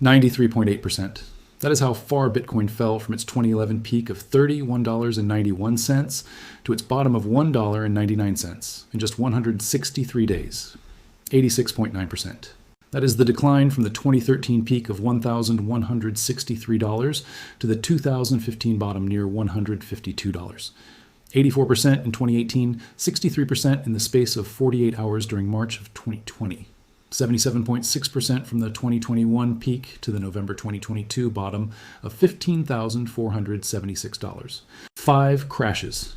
93.8%. That is how far Bitcoin fell from its 2011 peak of $31.91 to its bottom of $1.99 in just 163 days. 86.9%. That is the decline from the 2013 peak of $1,163 to the 2015 bottom near $152. 84% in 2018, 63% in the space of 48 hours during March of 2020. 77.6% from the 2021 peak to the November 2022 bottom of $15,476. 5 crashes.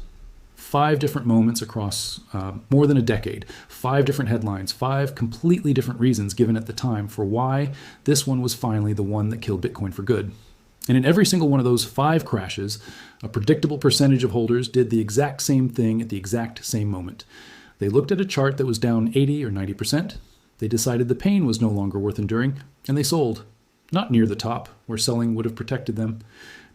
5 different moments across more than a decade, 5 different headlines, 5 completely different reasons given at the time for why this one was finally the one that killed Bitcoin for good. And in every single one of those 5 crashes, a predictable percentage of holders did the exact same thing at the exact same moment. They looked at a chart that was down 80 or 90%. They decided the pain was no longer worth enduring, and they sold. Not near the top, where selling would have protected them.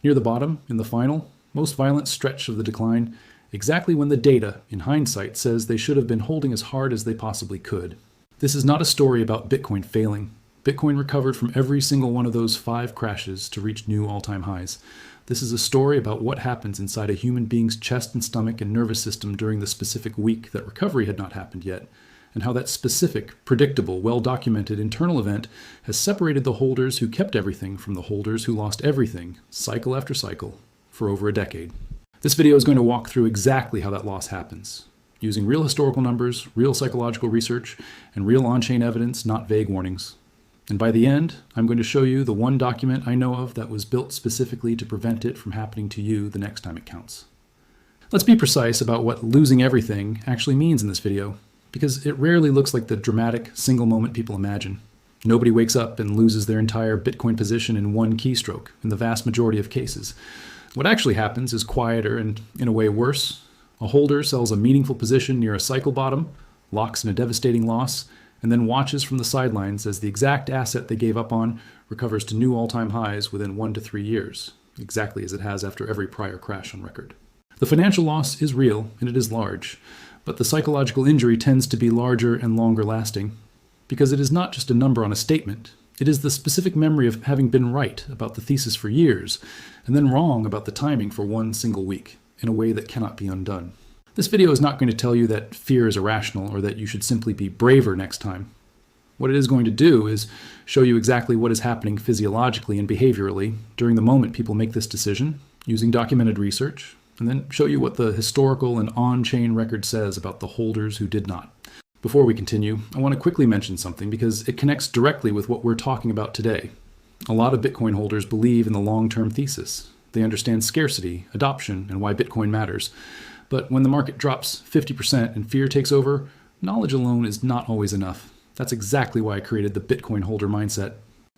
Near the bottom, in the final, most violent stretch of the decline, exactly when the data, in hindsight, says they should have been holding as hard as they possibly could. This is not a story about Bitcoin failing. Bitcoin recovered from every single one of those 5 crashes to reach new all-time highs. This is a story about what happens inside a human being's chest and stomach and nervous system during the specific week that recovery had not happened yet, and how that specific, predictable, well-documented internal event has separated the holders who kept everything from the holders who lost everything, cycle after cycle, for over a decade. This video is going to walk through exactly how that loss happens, using real historical numbers, real psychological research, and real on-chain evidence, not vague warnings. And by the end, I'm going to show you the one document I know of that was built specifically to prevent it from happening to you the next time it counts. Let's be precise about what losing everything actually means in this video, because it rarely looks like the dramatic, single moment people imagine. Nobody wakes up and loses their entire Bitcoin position in one keystroke, in the vast majority of cases. What actually happens is quieter and, in a way, worse. A holder sells a meaningful position near a cycle bottom, locks in a devastating loss, and then watches from the sidelines as the exact asset they gave up on recovers to new all-time highs within 1 to 3 years, exactly as it has after every prior crash on record. The financial loss is real, and it is large, but the psychological injury tends to be larger and longer lasting, because it is not just a number on a statement. It is the specific memory of having been right about the thesis for years, and then wrong about the timing for one single week, in a way that cannot be undone. This video is not going to tell you that fear is irrational or that you should simply be braver next time. What it is going to do is show you exactly what is happening physiologically and behaviorally during the moment people make this decision, using documented research, and then show you what the historical and on-chain record says about the holders who did not. Before we continue, I want to quickly mention something because it connects directly with what we're talking about today. A lot of Bitcoin holders believe in the long-term thesis. They understand scarcity, adoption, and why Bitcoin matters. But when the market drops 50% and fear takes over, knowledge alone is not always enough. That's exactly why I created the Bitcoin holder mindset.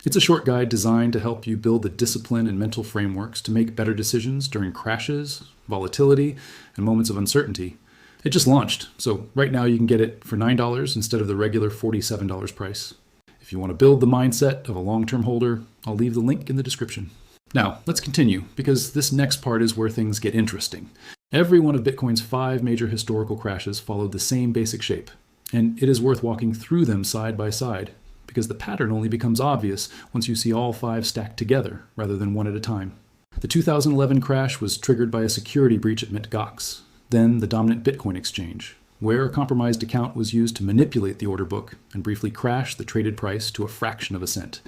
It's a short guide designed to help you build the discipline and mental frameworks to make better decisions during crashes, volatility, and moments of uncertainty. It just launched, so right now you can get it for $9 instead of the regular $47 price. If you want to build the mindset of a long-term holder, I'll leave the link in the description. Now, let's continue, because this next part is where things get interesting. Every one of Bitcoin's 5 major historical crashes followed the same basic shape, and it is worth walking through them side by side, because the pattern only becomes obvious once you see all 5 stacked together, rather than one at a time. The 2011 crash was triggered by a security breach at Mt. Gox, then the dominant Bitcoin exchange, where a compromised account was used to manipulate the order book and briefly crash the traded price to a fraction of a cent.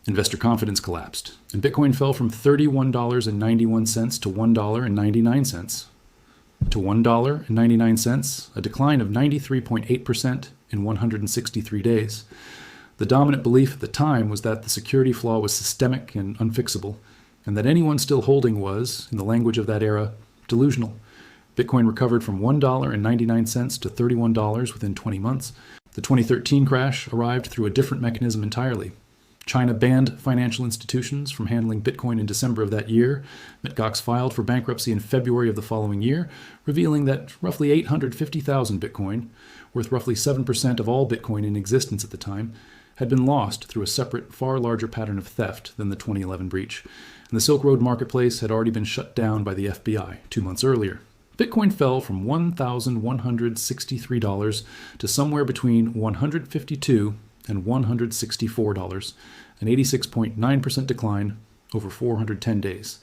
Investor confidence collapsed, and Bitcoin fell from $31.91 to $1.99. To $1.99, a decline of 93.8% in 163 days. The dominant belief at the time was that the security flaw was systemic and unfixable, and that anyone still holding was, in the language of that era, delusional. Bitcoin recovered from $1.99 to $31 within 20 months. The 2013 crash arrived through a different mechanism entirely. China banned financial institutions from handling Bitcoin in December of that year. Mt. Gox filed for bankruptcy in February of the following year, revealing that roughly 850,000 Bitcoin, worth roughly 7% of all Bitcoin in existence at the time, had been lost through a separate, far larger pattern of theft than the 2011 breach. And the Silk Road marketplace had already been shut down by the FBI 2 months earlier. Bitcoin fell from $1,163 to somewhere between $152 and $164, an 86.9% decline over 410 days.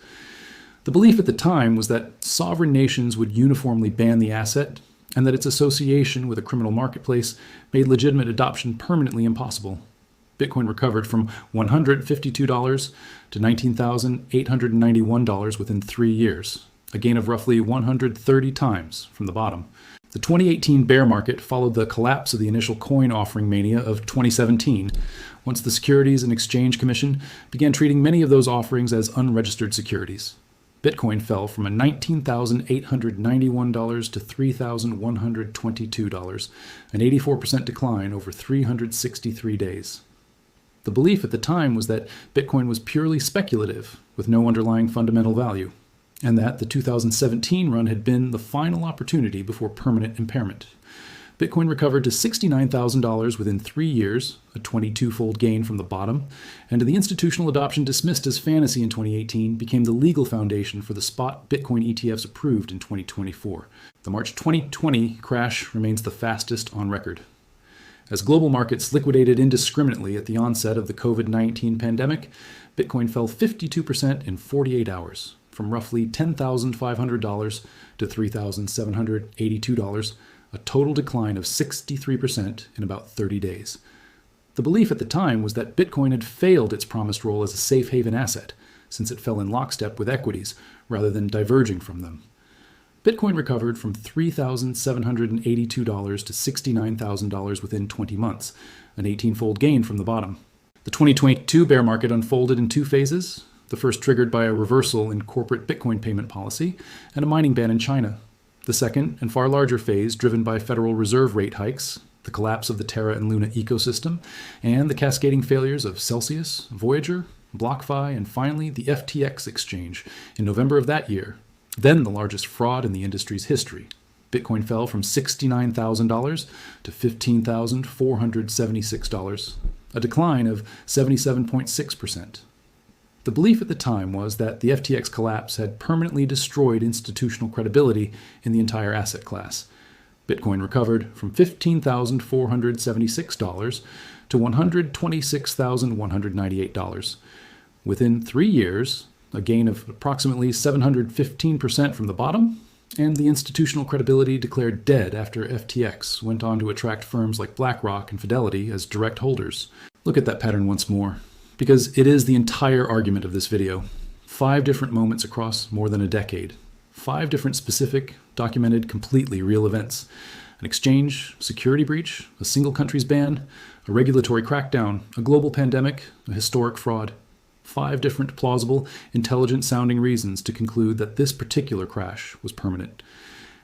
The belief at the time was that sovereign nations would uniformly ban the asset and that its association with a criminal marketplace made legitimate adoption permanently impossible. Bitcoin recovered from $152 to $19,891 within 3 years, a gain of roughly 130 times from the bottom. The 2018 bear market followed the collapse of the initial coin offering mania of 2017, once the Securities and Exchange Commission began treating many of those offerings as unregistered securities. Bitcoin fell from $19,891 to $3,122, an 84% decline over 363 days. The belief at the time was that Bitcoin was purely speculative, with no underlying fundamental value, and that the 2017 run had been the final opportunity before permanent impairment. Bitcoin recovered to $69,000 within 3 years, a 22-fold gain from the bottom, and the institutional adoption dismissed as fantasy in 2018 became the legal foundation for the spot Bitcoin ETFs approved in 2024. The March 2020 crash remains the fastest on record. As global markets liquidated indiscriminately at the onset of the COVID-19 pandemic, Bitcoin fell 52% in 48 hours, from roughly $10,500 to $3,782, a total decline of 63% in about 30 days. The belief at the time was that Bitcoin had failed its promised role as a safe haven asset, since it fell in lockstep with equities rather than diverging from them. Bitcoin recovered from $3,782 to $69,000 within 20 months, an 18-fold gain from the bottom. The 2022 bear market unfolded in 2 phases, the first triggered by a reversal in corporate Bitcoin payment policy and a mining ban in China. The second and far larger phase driven by Federal Reserve rate hikes, the collapse of the Terra and Luna ecosystem, and the cascading failures of Celsius, Voyager, BlockFi, and finally the FTX exchange in November of that year, then the largest fraud in the industry's history. Bitcoin fell from $69,000 to $15,476, a decline of 77.6%. The belief at the time was that the FTX collapse had permanently destroyed institutional credibility in the entire asset class. Bitcoin recovered from $15,476 to $126,198. Within 3 years, a gain of approximately 715% from the bottom, and the institutional credibility declared dead after FTX went on to attract firms like BlackRock and Fidelity as direct holders. Look at that pattern once more, because it is the entire argument of this video. 5 different moments across more than a decade. 5 different specific, documented, completely real events. An exchange, security breach, a single country's ban, a regulatory crackdown, a global pandemic, a historic fraud. 5 different plausible, intelligent-sounding reasons to conclude that this particular crash was permanent.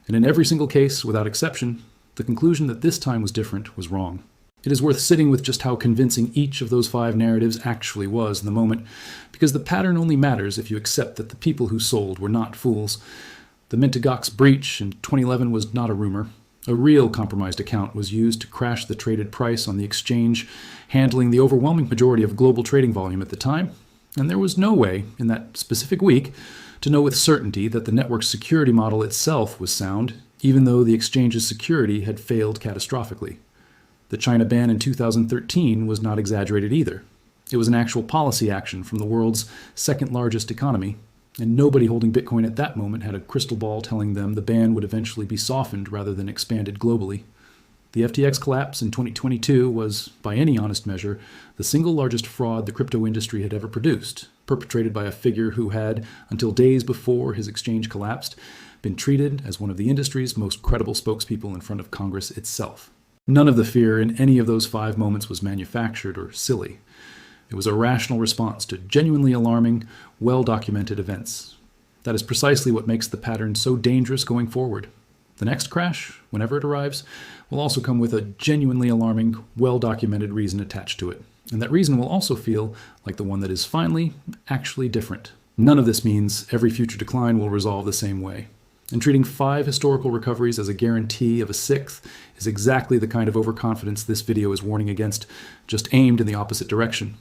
And in every single case, without exception, the conclusion that this time was different was wrong. It is worth sitting with just how convincing each of those 5 narratives actually was in the moment, because the pattern only matters if you accept that the people who sold were not fools. The Mt. breach in 2011 was not a rumor. A real compromised account was used to crash the traded price on the exchange, handling the overwhelming majority of global trading volume at the time. And there was no way, in that specific week, to know with certainty that the network's security model itself was sound, even though the exchange's security had failed catastrophically. The China ban in 2013 was not exaggerated either. It was an actual policy action from the world's second largest economy, and nobody holding Bitcoin at that moment had a crystal ball telling them the ban would eventually be softened rather than expanded globally. The FTX collapse in 2022 was, by any honest measure, the single largest fraud the crypto industry had ever produced, perpetrated by a figure who had, until days before his exchange collapsed, been treated as one of the industry's most credible spokespeople in front of Congress itself. None of the fear in any of those 5 moments was manufactured or silly. It was a rational response to genuinely alarming, well-documented events. That is precisely what makes the pattern so dangerous going forward. The next crash, whenever it arrives, will also come with a genuinely alarming, well-documented reason attached to it. And that reason will also feel like the one that is finally, actually different. None of this means every future decline will resolve the same way. And treating 5 historical recoveries as a guarantee of a 6th is exactly the kind of overconfidence this video is warning against, just aimed in the opposite direction.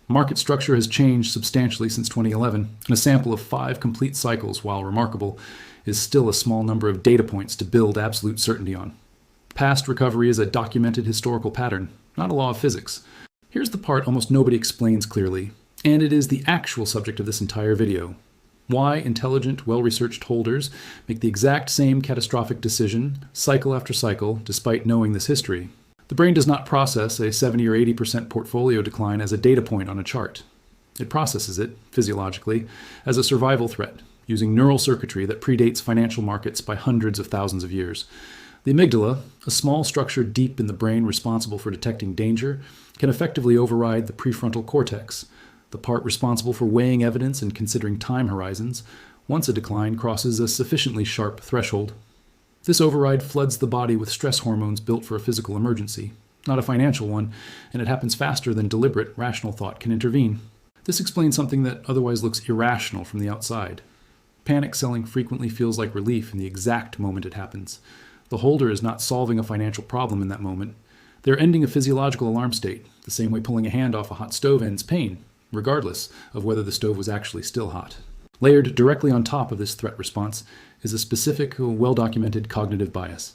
Market structure has changed substantially since 2011, and a sample of 5 complete cycles, while remarkable, is still a small number of data points to build absolute certainty on. Past recovery is a documented historical pattern, not a law of physics. Here's the part almost nobody explains clearly, and it is the actual subject of this entire video. Why intelligent, well-researched holders make the exact same catastrophic decision, cycle after cycle, despite knowing this history. The brain does not process a 70 or 80% portfolio decline as a data point on a chart. It processes it, physiologically, as a survival threat, using neural circuitry that predates financial markets by hundreds of thousands of years. The amygdala, a small structure deep in the brain responsible for detecting danger, can effectively override the prefrontal cortex, the part responsible for weighing evidence and considering time horizons, once a decline crosses a sufficiently sharp threshold. This override floods the body with stress hormones built for a physical emergency, not a financial one, and it happens faster than deliberate, rational thought can intervene. This explains something that otherwise looks irrational from the outside. Panic selling frequently feels like relief in the exact moment it happens. The holder is not solving a financial problem in that moment. They're ending a physiological alarm state, the same way pulling a hand off a hot stove ends pain, regardless of whether the stove was actually still hot. Layered directly on top of this threat response is a specific, well-documented cognitive bias.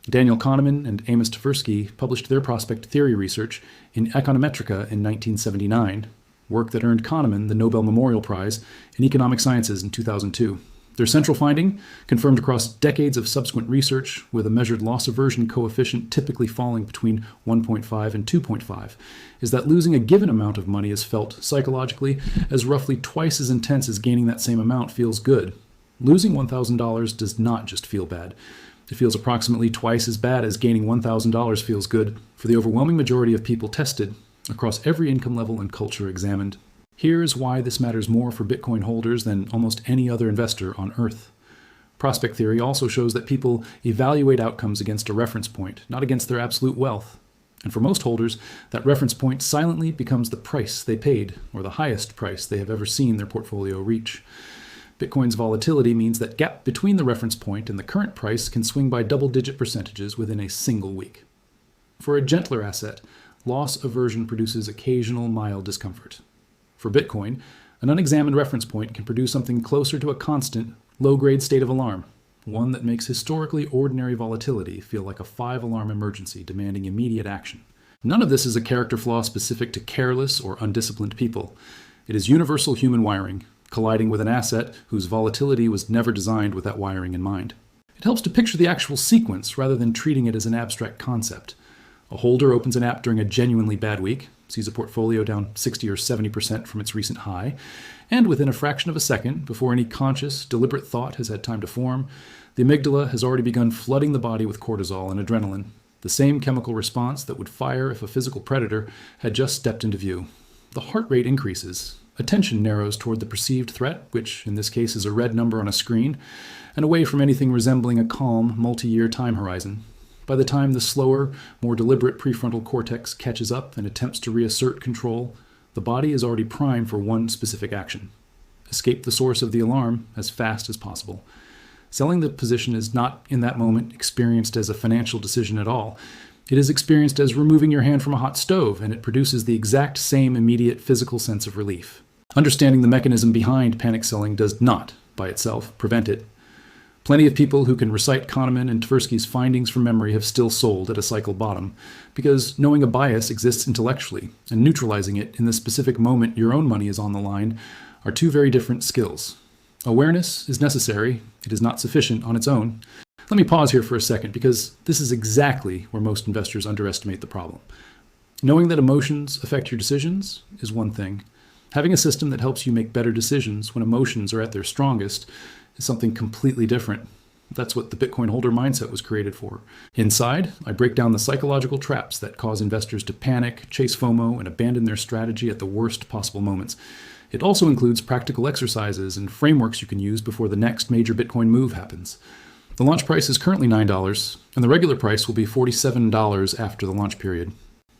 Daniel Kahneman and Amos Tversky published their prospect theory research in Econometrica in 1979, work that earned Kahneman the Nobel Memorial Prize in Economic Sciences in 2002. Their central finding, confirmed across decades of subsequent research with a measured loss aversion coefficient typically falling between 1.5 and 2.5, is that losing a given amount of money is felt psychologically as roughly twice as intense as gaining that same amount feels good. Losing $1,000 does not just feel bad. It feels approximately twice as bad as gaining $1,000 feels good for the overwhelming majority of people tested across every income level and culture examined. Here's why this matters more for Bitcoin holders than almost any other investor on Earth. Prospect theory also shows that people evaluate outcomes against a reference point, not against their absolute wealth. And for most holders, that reference point silently becomes the price they paid, or the highest price they have ever seen their portfolio reach. Bitcoin's volatility means that gap between the reference point and the current price can swing by double-digit percentages within a single week. For a gentler asset, loss aversion produces occasional mild discomfort. For Bitcoin, an unexamined reference point can produce something closer to a constant, low-grade state of alarm, one that makes historically ordinary volatility feel like a 5-alarm emergency demanding immediate action. None of this is a character flaw specific to careless or undisciplined people. It is universal human wiring, colliding with an asset whose volatility was never designed with that wiring in mind. It helps to picture the actual sequence rather than treating it as an abstract concept. A holder opens an app during a genuinely bad week, sees a portfolio down 60 or 70% from its recent high, and within a fraction of a second, before any conscious, deliberate thought has had time to form, the amygdala has already begun flooding the body with cortisol and adrenaline, the same chemical response that would fire if a physical predator had just stepped into view. The heart rate increases, attention narrows toward the perceived threat, which in this case is a red number on a screen, and away from anything resembling a calm, multi-year time horizon. By the time the slower, more deliberate prefrontal cortex catches up and attempts to reassert control, the body is already primed for one specific action: escape the source of the alarm as fast as possible. Selling the position is not, in that moment, experienced as a financial decision at all. It is experienced as removing your hand from a hot stove, and it produces the exact same immediate physical sense of relief. Understanding the mechanism behind panic selling does not, by itself, prevent it. Plenty of people who can recite Kahneman and Tversky's findings from memory have still sold at a cycle bottom, because knowing a bias exists intellectually and neutralizing it in the specific moment your own money is on the line are two very different skills. Awareness is necessary. It is not sufficient on its own. Let me pause here for a second, because this is exactly where most investors underestimate the problem. Knowing that emotions affect your decisions is one thing. Having a system that helps you make better decisions when emotions are at their strongest is something completely different. That's what the Bitcoin holder mindset was created for. Inside, I break down the psychological traps that cause investors to panic, chase FOMO, and abandon their strategy at the worst possible moments. It also includes practical exercises and frameworks you can use before the next major Bitcoin move happens. The launch price is currently $9, and the regular price will be $47 after the launch period.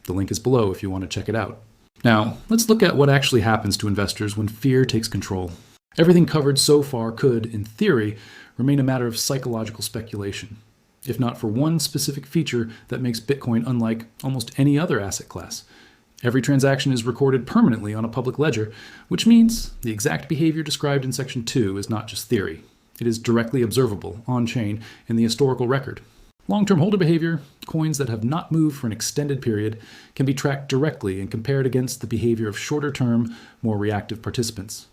The link is below if you want to check it out. Now, let's look at what actually happens to investors when fear takes control. Everything covered so far could, in theory, remain a matter of psychological speculation, if not for one specific feature that makes Bitcoin unlike almost any other asset class. Every transaction is recorded permanently on a public ledger, which means the exact behavior described in Section 2 is not just theory. It is directly observable, on-chain, in the historical record. Long-term holder behavior, coins that have not moved for an extended period, can be tracked directly and compared against the behavior of shorter-term, more reactive participants.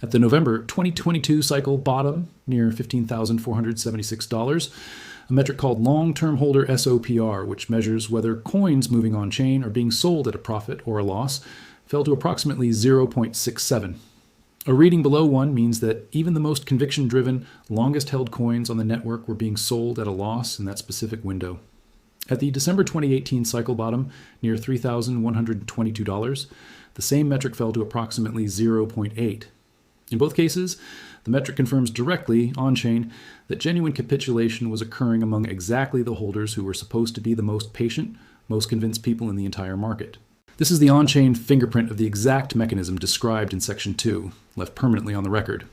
At the November 2022 cycle bottom, near $15,476, a metric called long-term holder SOPR, which measures whether coins moving on-chain are being sold at a profit or a loss, fell to approximately 0.67. A reading below 1 means that even the most conviction-driven, longest-held coins on the network were being sold at a loss in that specific window. At the December 2018 cycle bottom, near $3,122, the same metric fell to approximately 0.8. In both cases, the metric confirms directly, on-chain, that genuine capitulation was occurring among exactly the holders who were supposed to be the most patient, most convinced people in the entire market. This is the on-chain fingerprint of the exact mechanism described in Section 2, left permanently on the record.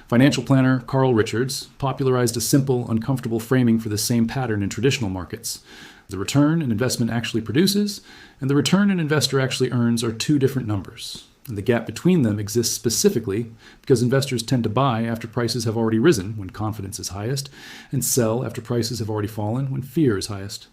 Financial planner Carl Richards popularized a simple, uncomfortable framing for the same pattern in traditional markets. The return an investment actually produces and the return an investor actually earns are two different numbers. And the gap between them exists specifically because investors tend to buy after prices have already risen, when confidence is highest, and sell after prices have already fallen, when fear is highest.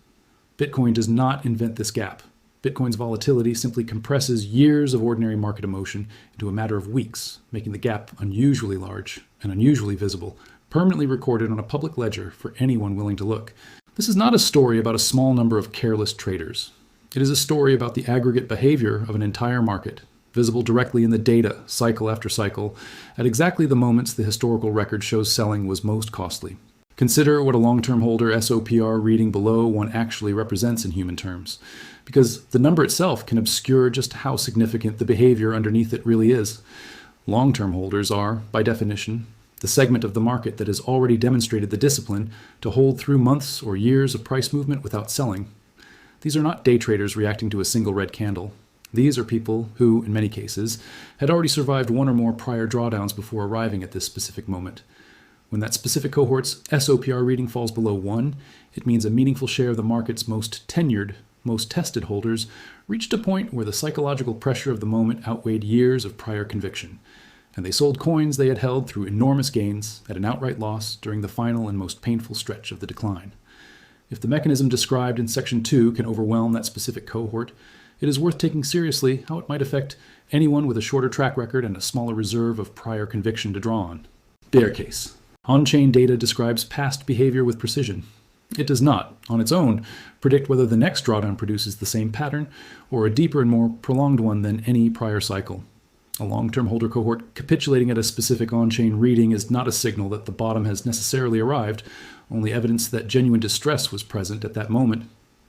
Bitcoin does not invent this gap. Bitcoin's volatility simply compresses years of ordinary market emotion into a matter of weeks, making the gap unusually large and unusually visible, permanently recorded on a public ledger for anyone willing to look. This is not a story about a small number of careless traders. It is a story about the aggregate behavior of an entire market, visible directly in the data, cycle after cycle, at exactly the moments the historical record shows selling was most costly. Consider what a long-term holder SOPR reading below 1 actually represents in human terms, because the number itself can obscure just how significant the behavior underneath it really is. Long-term holders are, by definition, the segment of the market that has already demonstrated the discipline to hold through months or years of price movement without selling. These are not day traders reacting to a single red candle. These are people who, in many cases, had already survived one or more prior drawdowns before arriving at this specific moment. When that specific cohort's SOPR reading falls below 1, it means a meaningful share of the market's most tenured, most tested holders reached a point where the psychological pressure of the moment outweighed years of prior conviction, and they sold coins they had held through enormous gains at an outright loss during the final and most painful stretch of the decline. If the mechanism described in Section 2 can overwhelm that specific cohort, it is worth taking seriously how it might affect anyone with a shorter track record and a smaller reserve of prior conviction to draw on. Bear case. On-chain data describes past behavior with precision. It does not, on its own, predict whether the next drawdown produces the same pattern or a deeper and more prolonged one than any prior cycle. A long-term holder cohort capitulating at a specific on-chain reading is not a signal that the bottom has necessarily arrived, only evidence that genuine distress was present at that moment.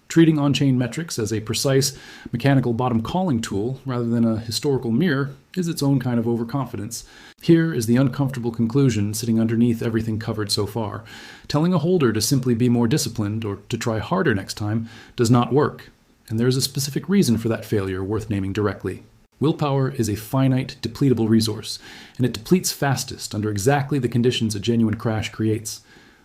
Treating on-chain metrics as a precise, mechanical bottom calling tool rather than a historical mirror is its own kind of overconfidence. Here is the uncomfortable conclusion sitting underneath everything covered so far. Telling a holder to simply be more disciplined or to try harder next time does not work, and there is a specific reason for that failure worth naming directly. Willpower is a finite, depletable resource, and it depletes fastest under exactly the conditions a genuine crash creates.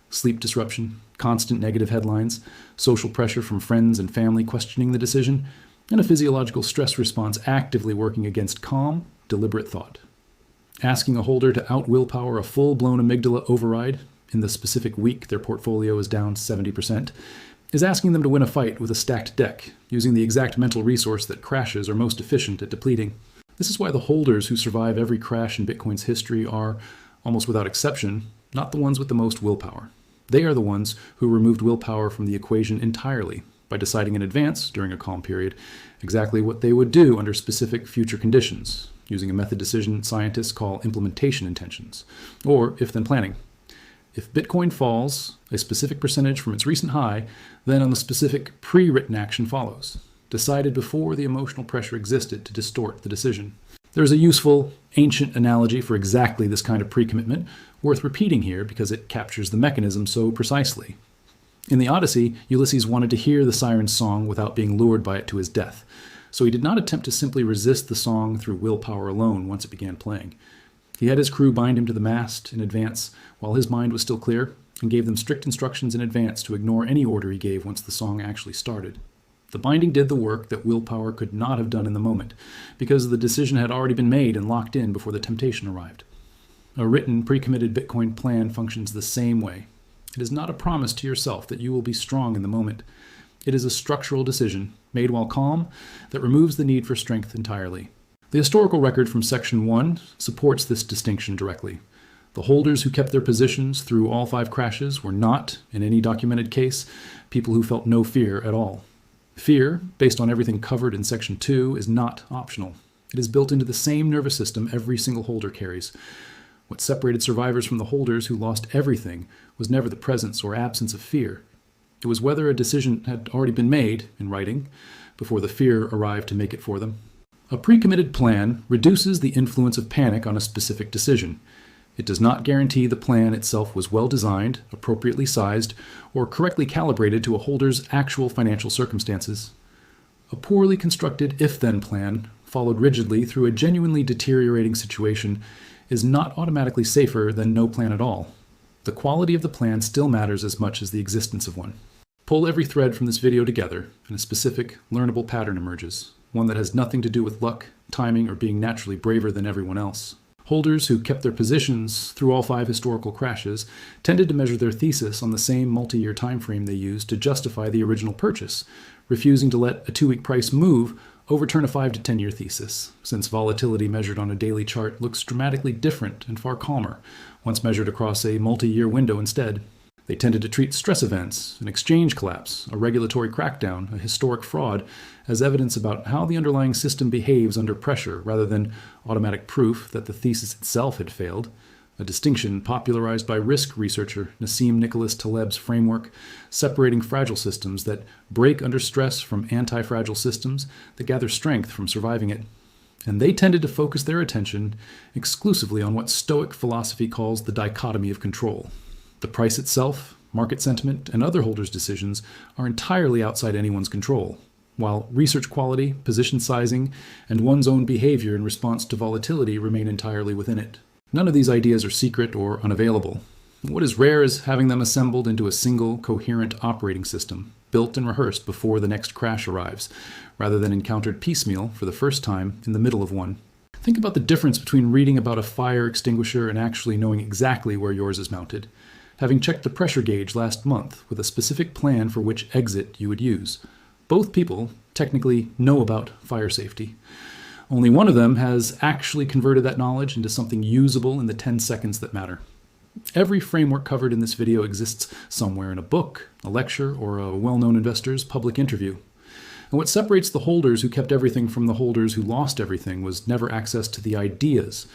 Sleep disruption, constant negative headlines, social pressure from friends and family questioning the decision, and a physiological stress response actively working against calm, deliberate thought. Asking a holder to out-willpower a full-blown amygdala override in the specific week their portfolio is down 70% is asking them to win a fight with a stacked deck, using the exact mental resource that crashes are most efficient at depleting. This is why the holders who survive every crash in Bitcoin's history are, almost without exception, not the ones with the most willpower. They are the ones who removed willpower from the equation entirely by deciding in advance, during a calm period, exactly what they would do under specific future conditions, using a method decision scientists call implementation intentions, or if-then planning. If Bitcoin falls a specific percentage from its recent high, then on the specific pre-written action follows, decided before the emotional pressure existed to distort the decision. There is a useful, ancient analogy for exactly this kind of pre-commitment, worth repeating here because it captures the mechanism so precisely. In the Odyssey, Ulysses wanted to hear the siren's song without being lured by it to his death, so he did not attempt to simply resist the song through willpower alone once it began playing. He had his crew bind him to the mast in advance while his mind was still clear, and gave them strict instructions in advance to ignore any order he gave once the song actually started. The binding did the work that willpower could not have done in the moment, because the decision had already been made and locked in before the temptation arrived. A written, pre-committed Bitcoin plan functions the same way. It is not a promise to yourself that you will be strong in the moment. It is a structural decision, made while calm, that removes the need for strength entirely. The historical record from Section 1 supports this distinction directly. The holders who kept their positions through all 5 crashes were not, in any documented case, people who felt no fear at all. Fear, based on everything covered in Section 2, is not optional. It is built into the same nervous system every single holder carries. What separated survivors from the holders who lost everything was never the presence or absence of fear. It was whether a decision had already been made, in writing, before the fear arrived to make it for them. A pre-committed plan reduces the influence of panic on a specific decision. It does not guarantee the plan itself was well designed, appropriately sized, or correctly calibrated to a holder's actual financial circumstances. A poorly constructed if-then plan, followed rigidly through a genuinely deteriorating situation, is not automatically safer than no plan at all. The quality of the plan still matters as much as the existence of one. Pull every thread from this video together, and a specific, learnable pattern emerges, one that has nothing to do with luck, timing, or being naturally braver than everyone else. Holders who kept their positions through all 5 historical crashes tended to measure their thesis on the same multi-year time frame they used to justify the original purchase, refusing to let a 2-week price move overturn a 5 to 10-year thesis, since volatility measured on a daily chart looks dramatically different and far calmer once measured across a multi-year window instead. They tended to treat stress events, an exchange collapse, a regulatory crackdown, a historic fraud, as evidence about how the underlying system behaves under pressure rather than automatic proof that the thesis itself had failed, a distinction popularized by risk researcher Nassim Nicholas Taleb's framework, separating fragile systems that break under stress from anti-fragile systems that gather strength from surviving it. And they tended to focus their attention exclusively on what Stoic philosophy calls the dichotomy of control. The price itself, market sentiment, and other holders' decisions are entirely outside anyone's control, while research quality, position sizing, and one's own behavior in response to volatility remain entirely within it. None of these ideas are secret or unavailable. What is rare is having them assembled into a single, coherent operating system, built and rehearsed before the next crash arrives, rather than encountered piecemeal for the first time in the middle of one. Think about the difference between reading about a fire extinguisher and actually knowing exactly where yours is mounted. Having checked the pressure gauge last month with a specific plan for which exit you would use. Both people technically know about fire safety. Only one of them has actually converted that knowledge into something usable in the 10 seconds that matter. Every framework covered in this video exists somewhere in a book, a lecture, or a well-known investor's public interview. And what separates the holders who kept everything from the holders who lost everything was never access to the ideas.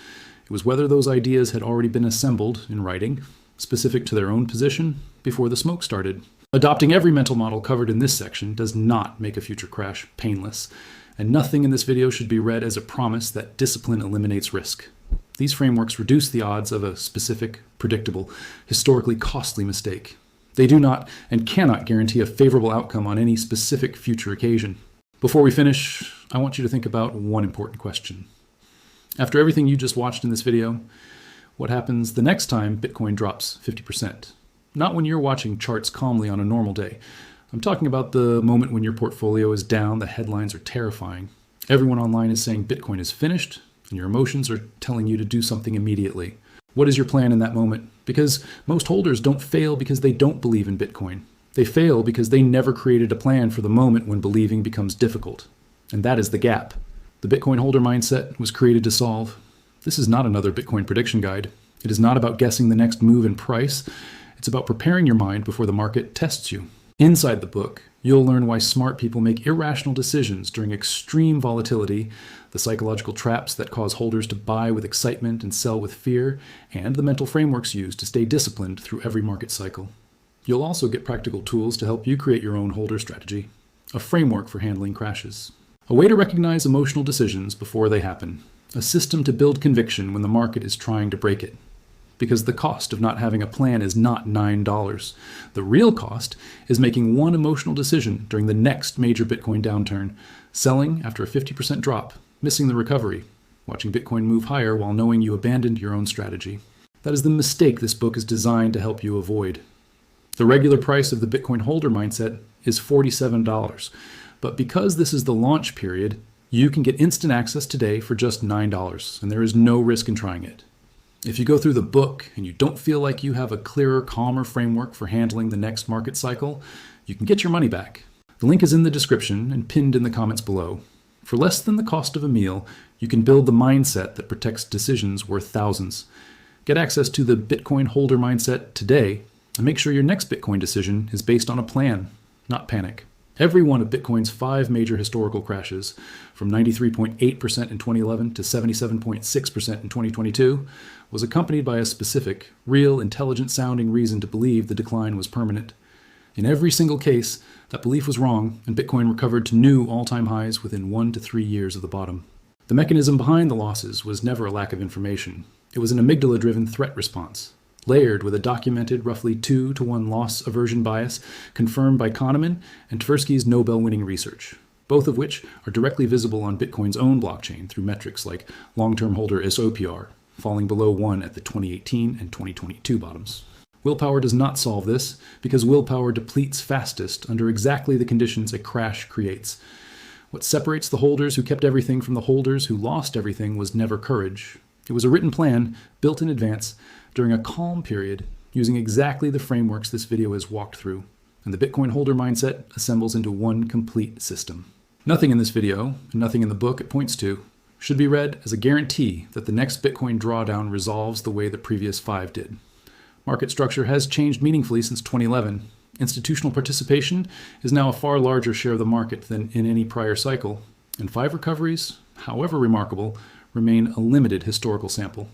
It was whether those ideas had already been assembled in writing, specific to their own position, before the smoke started. Adopting every mental model covered in this section does not make a future crash painless, and nothing in this video should be read as a promise that discipline eliminates risk. These frameworks reduce the odds of a specific, predictable, historically costly mistake. They do not and cannot guarantee a favorable outcome on any specific future occasion. Before we finish, I want you to think about one important question. After everything you just watched in this video, what happens the next time Bitcoin drops 50%? Not when you're watching charts calmly on a normal day. I'm talking about the moment when your portfolio is down, the headlines are terrifying. Everyone online is saying Bitcoin is finished, and your emotions are telling you to do something immediately. What is your plan in that moment? Because most holders don't fail because they don't believe in Bitcoin. They fail because they never created a plan for the moment when believing becomes difficult. And that is the gap. The Bitcoin holder mindset was created to solve. This is not another Bitcoin prediction guide. It is not about guessing the next move in price. It's about preparing your mind before the market tests you. Inside the book, you'll learn why smart people make irrational decisions during extreme volatility, the psychological traps that cause holders to buy with excitement and sell with fear, and the mental frameworks used to stay disciplined through every market cycle. You'll also get practical tools to help you create your own holder strategy, a framework for handling crashes, a way to recognize emotional decisions before they happen, a system to build conviction when the market is trying to break it. Because the cost of not having a plan is not $9. The real cost is making one emotional decision during the next major Bitcoin downturn, selling after a 50% drop, missing the recovery, watching Bitcoin move higher while knowing you abandoned your own strategy. That is the mistake this book is designed to help you avoid. The regular price of the Bitcoin holder mindset is $47, but because this is the launch period, you can get instant access today for just $9, and there is no risk in trying it. If you go through the book and you don't feel like you have a clearer, calmer framework for handling the next market cycle, you can get your money back. The link is in the description and pinned in the comments below. For less than the cost of a meal, you can build the mindset that protects decisions worth thousands. Get access to the Bitcoin holder mindset today and make sure your next Bitcoin decision is based on a plan, not panic. Every one of Bitcoin's 5 major historical crashes, from 93.8% in 2011 to 77.6% in 2022, was accompanied by a specific, real, intelligent-sounding reason to believe the decline was permanent. In every single case, that belief was wrong, and Bitcoin recovered to new all-time highs within 1 to 3 years of the bottom. The mechanism behind the losses was never a lack of information. It was an amygdala-driven threat response, layered with a documented roughly 2-to-1 loss aversion bias confirmed by Kahneman and Tversky's Nobel-winning research, both of which are directly visible on Bitcoin's own blockchain through metrics like long-term holder SOPR, falling below 1 at the 2018 and 2022 bottoms. Willpower does not solve this because willpower depletes fastest under exactly the conditions a crash creates. What separates the holders who kept everything from the holders who lost everything was never courage. It was a written plan, built in advance, during a calm period, using exactly the frameworks this video has walked through, and the Bitcoin holder mindset assembles into one complete system. Nothing in this video, and nothing in the book it points to, should be read as a guarantee that the next Bitcoin drawdown resolves the way the previous 5 did. Market structure has changed meaningfully since 2011. Institutional participation is now a far larger share of the market than in any prior cycle, and 5 recoveries, however remarkable, remain a limited historical sample.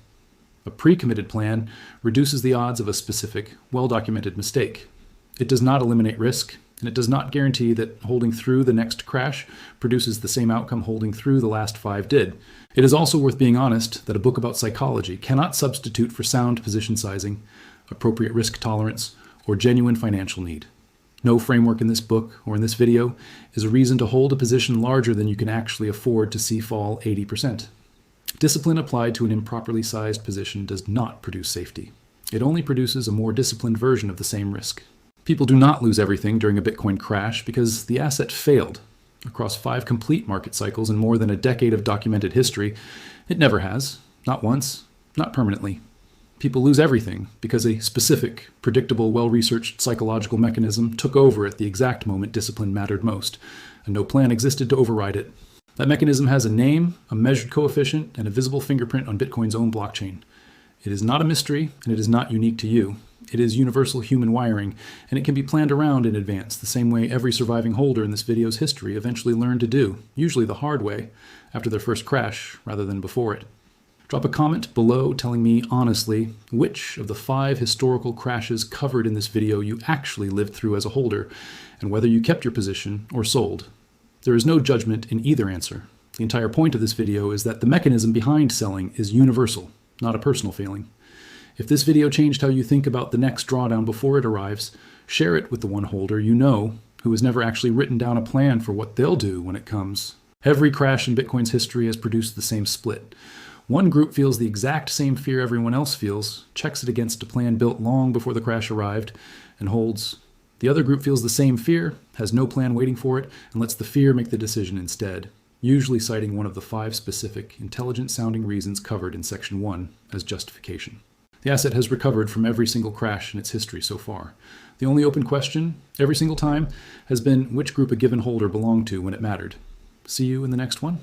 A pre-committed plan reduces the odds of a specific, well-documented mistake. It does not eliminate risk, and it does not guarantee that holding through the next crash produces the same outcome holding through the last 5 did. It is also worth being honest that a book about psychology cannot substitute for sound position sizing, appropriate risk tolerance, or genuine financial need. No framework in this book or in this video is a reason to hold a position larger than you can actually afford to see fall 80%. Discipline applied to an improperly sized position does not produce safety. It only produces a more disciplined version of the same risk. People do not lose everything during a Bitcoin crash because the asset failed. Across 5 complete market cycles and more than a decade of documented history, it never has, not once, not permanently. People lose everything because a specific, predictable, well-researched psychological mechanism took over at the exact moment discipline mattered most, and no plan existed to override it. That mechanism has a name, a measured coefficient, and a visible fingerprint on Bitcoin's own blockchain. It is not a mystery, and it is not unique to you. It is universal human wiring, and it can be planned around in advance, the same way every surviving holder in this video's history eventually learned to do, usually the hard way, after their first crash, rather than before it. Drop a comment below telling me honestly which of the 5 historical crashes covered in this video you actually lived through as a holder, and whether you kept your position or sold. There is no judgment in either answer. The entire point of this video is that the mechanism behind selling is universal, not a personal feeling. If this video changed how you think about the next drawdown before it arrives, share it with the one holder you know who has never actually written down a plan for what they'll do when it comes. Every crash in Bitcoin's history has produced the same split. One group feels the exact same fear everyone else feels, checks it against a plan built long before the crash arrived, and holds. The other group feels the same fear, has no plan waiting for it, and lets the fear make the decision instead, usually citing one of the 5 specific, intelligent-sounding reasons covered in Section 1 as justification. The asset has recovered from every single crash in its history so far. The only open question, every single time, has been which group a given holder belonged to when it mattered. See you in the next one.